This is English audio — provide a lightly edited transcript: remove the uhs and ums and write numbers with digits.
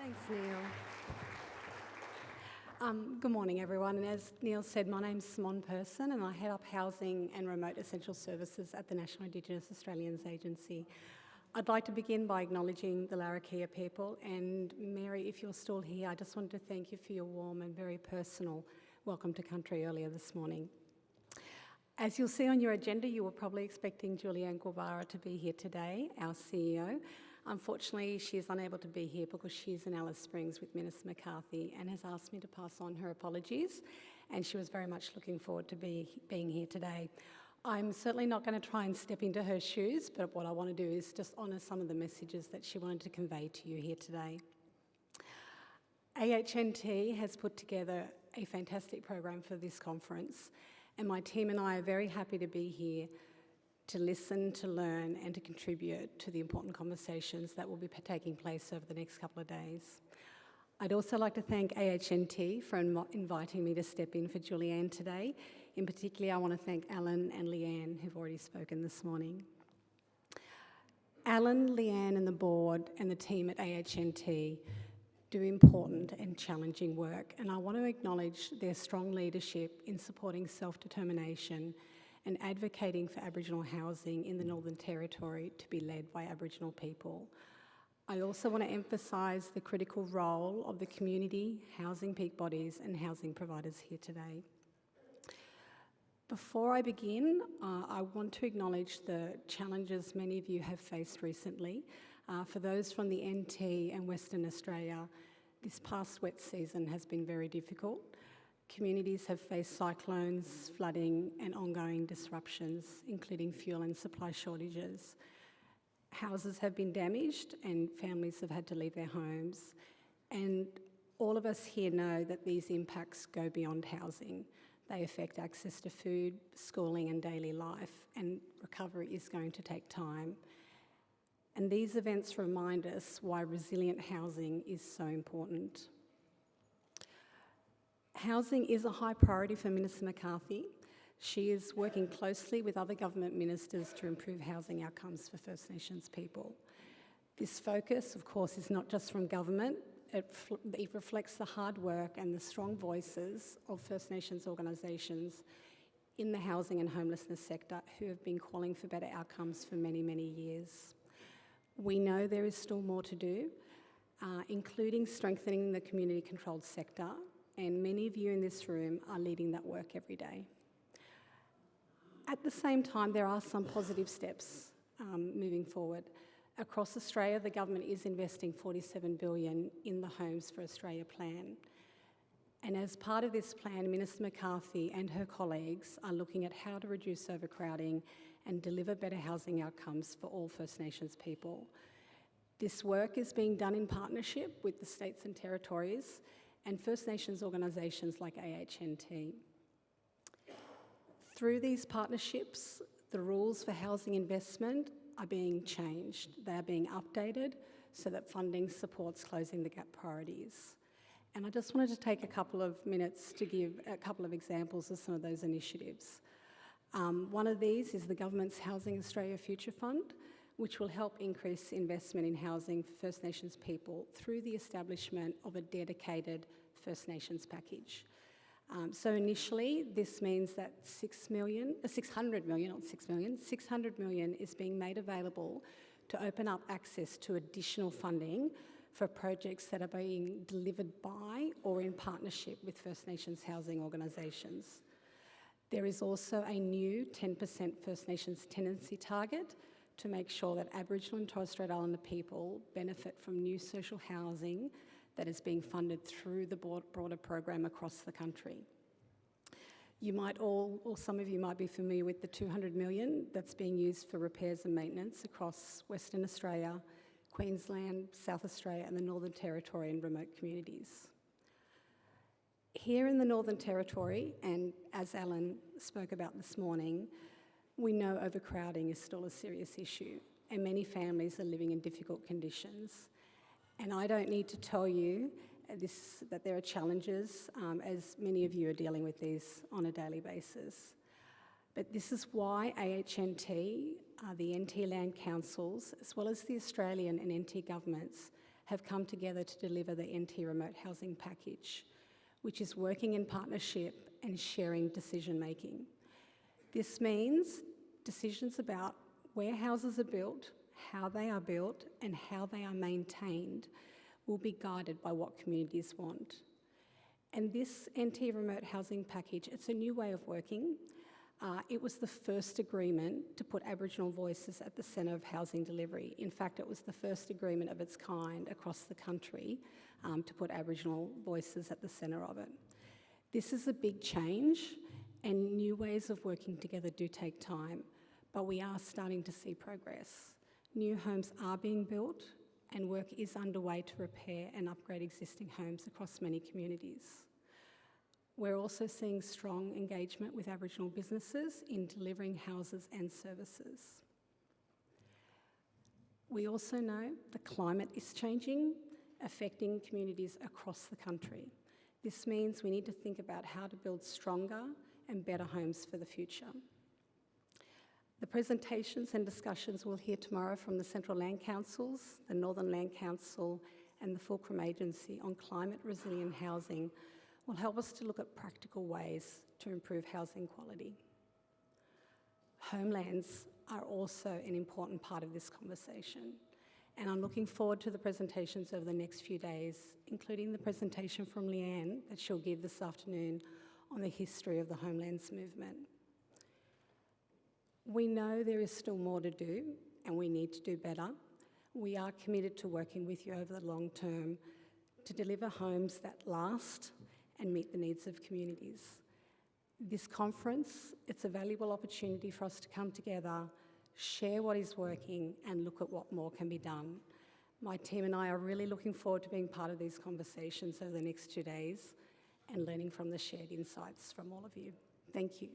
Thanks, Neil. Good morning, everyone. And as Neil said, my name's Simone Persson and I head up Housing and Remote Essential Services at the National Indigenous Australians Agency. I'd like to begin by acknowledging the Larrakia people. And Mary, if you're still here, I just wanted to thank you for your warm and very personal welcome to country earlier this morning. As you'll see on your agenda, you were probably expecting Julianne Guevara to be here today, our CEO. Unfortunately, she is unable to be here because she's in Alice Springs with Minister McCarthy and has asked me to pass on her apologies, and she was very much looking forward to being here today. I'm certainly not going to try and step into her shoes, but what I want to do is just honour some of the messages that she wanted to convey to you here today. AHNT has put together a fantastic program for this conference, and my team and I are very happy to be here to listen, to learn and to contribute to the important conversations that will be taking place over the next couple of days. I'd also like to thank AHNT for inviting me to step in for Julianne today. In particular, I want to thank Alan and Leanne, who've already spoken this morning. Alan, Leanne and the board and the team at AHNT do important and challenging work, and I want to acknowledge their strong leadership in supporting self-determination and advocating for Aboriginal housing in the Northern Territory to be led by Aboriginal people. I also want to emphasise the critical role of the community, housing peak bodies and housing providers here today. Before I begin, I want to acknowledge the challenges many of you have faced recently. For those from the NT and Western Australia, this past wet season has been very difficult. Communities have faced cyclones, flooding and ongoing disruptions, including fuel and supply shortages. Houses have been damaged and families have had to leave their homes. And all of us here know that these impacts go beyond housing. They affect access to food, schooling and daily life, and recovery is going to take time. And these events remind us why resilient housing is so important. Housing is a high priority for Minister McCarthy. She is working closely with other government ministers to improve housing outcomes for First Nations people. This focus, of course, is not just from government. It reflects the hard work and the strong voices of First Nations organisations in the housing and homelessness sector who have been calling for better outcomes for many, many years. We know there is still more to do, including strengthening the community-controlled sector, and many of you in this room are leading that work every day. At the same time, there are some positive steps moving forward. Across Australia, the government is investing $47 billion in the Homes for Australia plan. And as part of this plan, Minister McCarthy and her colleagues are looking at how to reduce overcrowding and deliver better housing outcomes for all First Nations people. This work is being done in partnership with the states and territories and First Nations organisations like AHNT. Through these partnerships, the rules for housing investment are being changed. They are being updated so that funding supports closing the gap priorities. And I just wanted to take a couple of minutes to give a couple of examples of some of those initiatives. One of these is the government's Housing Australia Future Fund, which will help increase investment in housing for First Nations people through the establishment of a dedicated First Nations package. So initially, this means that 600 million is being made available to open up access to additional funding for projects that are being delivered by or in partnership with First Nations housing organisations. There is also a new 10% First Nations tenancy target to make sure that Aboriginal and Torres Strait Islander people benefit from new social housing that is being funded through the broader program across the country. You might all, or some of you might be familiar with the $200 million that's being used for repairs and maintenance across Western Australia, Queensland, South Australia and the Northern Territory and remote communities. Here in the Northern Territory, and as Alan spoke about this morning, we know overcrowding is still a serious issue and many families are living in difficult conditions. And I don't need to tell you that there are challenges, as many of you are dealing with these on a daily basis. But this is why AHNT, the NT land councils, as well as the Australian and NT governments, have come together to deliver the NT Remote Housing Package, which is working in partnership and sharing decision-making. This means decisions about where houses are built, how they are built, and how they are maintained will be guided by what communities want. And this NT Remote Housing Package, it's a new way of working. It was the first agreement to put Aboriginal voices at the centre of housing delivery. In fact, it was the first agreement of its kind across the country to put Aboriginal voices at the centre of it. This is a big change, and new ways of working together do take time, but we are starting to see progress. New homes are being built, and work is underway to repair and upgrade existing homes across many communities. We're also seeing strong engagement with Aboriginal businesses in delivering houses and services. We also know the climate is changing, affecting communities across the country. This means we need to think about how to build stronger and better homes for the future. The presentations and discussions we'll hear tomorrow from the Central Land Councils, the Northern Land Council, and the Fulcrum Agency on climate resilient housing will help us to look at practical ways to improve housing quality. Homelands are also an important part of this conversation, and I'm looking forward to the presentations over the next few days, including the presentation from Leanne that she'll give this afternoon on the history of the Homelands movement. We know there is still more to do, and we need to do better. We are committed to working with you over the long term to deliver homes that last and meet the needs of communities. This conference, it's a valuable opportunity for us to come together, share what is working, and look at what more can be done. My team and I are really looking forward to being part of these conversations over the next 2 days and learning from the shared insights from all of you. Thank you.